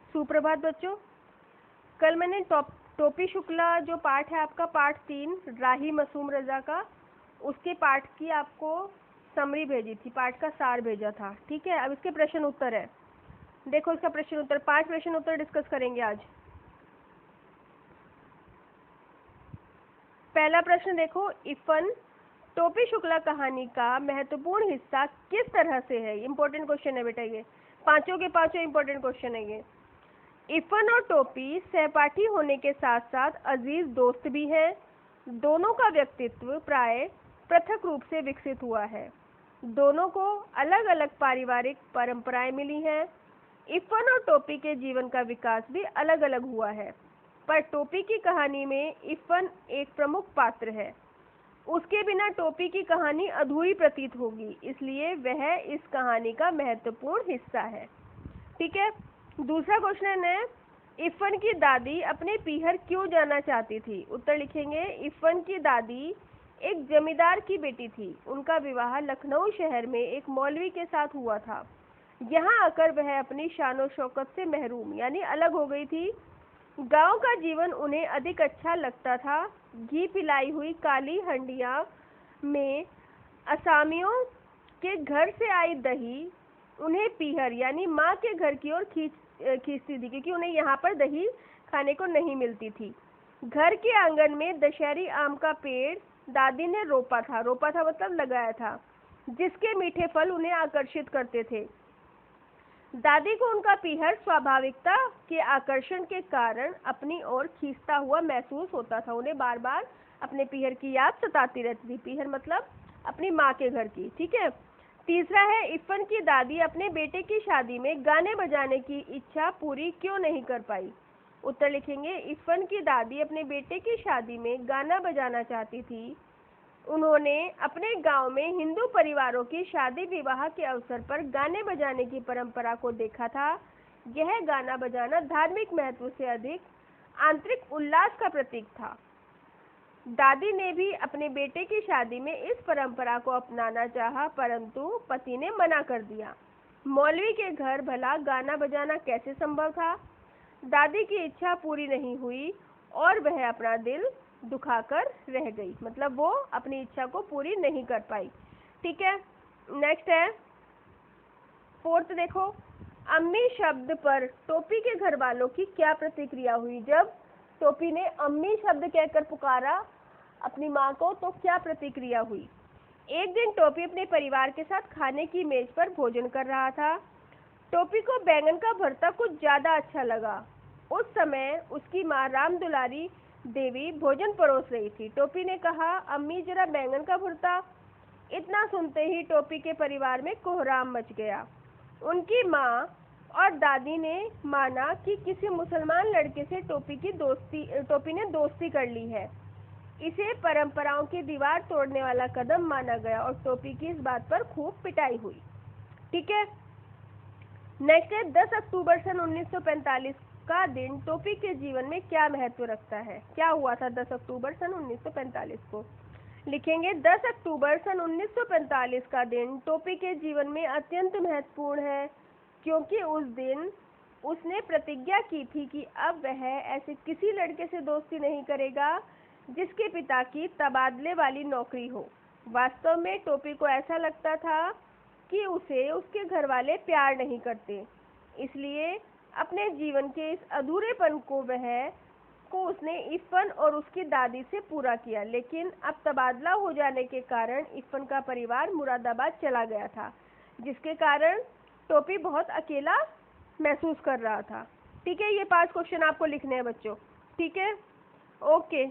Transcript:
सुप्रभात बच्चों। कल मैंने टोपी शुक्ला जो पाठ है आपका पाठ 3 राही मासूम रजा का, उसके पाठ की आपको समरी भेजी थी, पाठ का सार भेजा था। ठीक है, अब इसके प्रश्न उत्तर है। देखो इसका प्रश्न उत्तर, 5 प्रश्न उत्तर डिस्कस करेंगे आज। पहला प्रश्न देखो, इफन टोपी शुक्ला कहानी का महत्वपूर्ण हिस्सा किस तरह से है। इंपॉर्टेंट क्वेश्चन है बेटा, ये पांचों के पांचों इंपॉर्टेंट क्वेश्चन है ये। इफन और टोपी सहपाठी होने के साथ साथ अजीज दोस्त भी हैं। दोनों का व्यक्तित्व प्राय पृथक रूप से विकसित हुआ है। दोनों को अलग अलग पारिवारिक परंपराएं मिली हैं। इफन और टोपी के जीवन का विकास भी अलग अलग हुआ है, पर टोपी की कहानी में इफन एक प्रमुख पात्र है। उसके बिना टोपी की कहानी अधूरी प्रतीत होगी, इसलिए वह इस कहानी का महत्वपूर्ण हिस्सा है। ठीक है, दूसरा क्वेश्चन है, इफन की दादी अपने पीहर क्यों जाना चाहती थी। उत्तर लिखेंगे, इफन की दादी एक जमींदार की बेटी थी। उनका विवाह लखनऊ शहर में एक मौलवी के साथ हुआ था। यहाँ आकर वह अपनी शान और शौकत से महरूम यानी अलग हो गई थी। गांव का जीवन उन्हें अधिक अच्छा लगता था। घी पिलाई हुई काली हंडिया में असामियों के घर से आई दही उन्हें पीहर यानी माँ के घर की ओर खींचती थी, क्योंकि उन्हें यहाँ पर दही खाने को नहीं मिलती थी। घर के आंगन में दशहरी आम का पेड़ दादी ने रोपा था मतलब लगाया था, जिसके मीठे फल उन्हें आकर्षित करते थे। दादी को उनका पीहर स्वाभाविकता के आकर्षण के कारण अपनी ओर खींचता हुआ महसूस होता था। उन्हें बार बार अपने पीहर की याद सताती रहती थी। पीहर मतलब अपनी माँ के घर की। ठीक है, तीसरा है, इफन की दादी अपने बेटे की शादी में गाने बजाने की इच्छा पूरी क्यों नहीं कर पाई। उत्तर लिखेंगे, इफन की दादी अपने बेटे की शादी में गाना बजाना चाहती थी। उन्होंने अपने गांव में हिंदू परिवारों की शादी विवाह के अवसर पर गाने बजाने की परंपरा को देखा था। यह गाना बजाना धार्मिक महत्व से अधिक आंतरिक उल्लास का प्रतीक था। दादी ने भी अपने बेटे की शादी में इस परंपरा को अपनाना चाहा, परंतु पति ने मना कर दिया। मौलवी के घर भला गाना बजाना कैसे संभव था। दादी की इच्छा पूरी नहीं हुई और वह अपना दिल दुखाकर रह गई, मतलब वो अपनी इच्छा को पूरी नहीं कर पाई। ठीक है, नेक्स्ट है फोर्थ। देखो, अम्मी शब्द पर टोपी के घर वालों की क्या प्रतिक्रिया हुई। जब टोपी ने अम्मी शब्द कहकर पुकारा अपनी माँ को, तो क्या प्रतिक्रिया हुई। एक दिन टोपी अपने परिवार के साथ खाने की मेज पर भोजन कर रहा था। टोपी को बैंगन का भरता कुछ ज्यादा अच्छा लगा। उस समय उसकी माँ राम दुलारी देवी भोजन परोस रही थी। टोपी ने कहा, अम्मी जरा बैंगन का भरता। इतना सुनते ही टोपी के परिवार में कोहराम मच गया। उनकी माँ और दादी ने माना कि किसी मुसलमान लड़के से टोपी ने दोस्ती कर ली है। इसे परंपराओं की दीवार तोड़ने वाला कदम माना गया और टोपी की इस बात पर खूब पिटाई हुई। ठीक है, नेक्स्ट है, 10 अक्टूबर सन 1945 का दिन टोपी के जीवन में क्या महत्व रखता है। क्या हुआ था 10 अक्टूबर सन 1945 को। लिखेंगे, 10 अक्टूबर सन 1945 का दिन टोपी के जीवन में अत्यंत महत्वपूर्ण है, क्योंकि उस दिन उसने प्रतिज्ञा की थी कि अब वह ऐसे किसी लड़के से दोस्ती नहीं करेगा जिसके पिता की तबादले वाली नौकरी हो। वास्तव में टोपी को ऐसा लगता था कि उसे उसके घर वाले प्यार नहीं करते, इसलिए अपने जीवन के इस अधूरेपन को उसने इफन और उसकी दादी से पूरा किया। लेकिन अब तबादला हो जाने के कारण इफन का परिवार मुरादाबाद चला गया था, जिसके कारण टोपी बहुत अकेला महसूस कर रहा था। ठीक है, ये 5 क्वेश्चन आपको लिखने हैं बच्चों। ठीक है, ओके।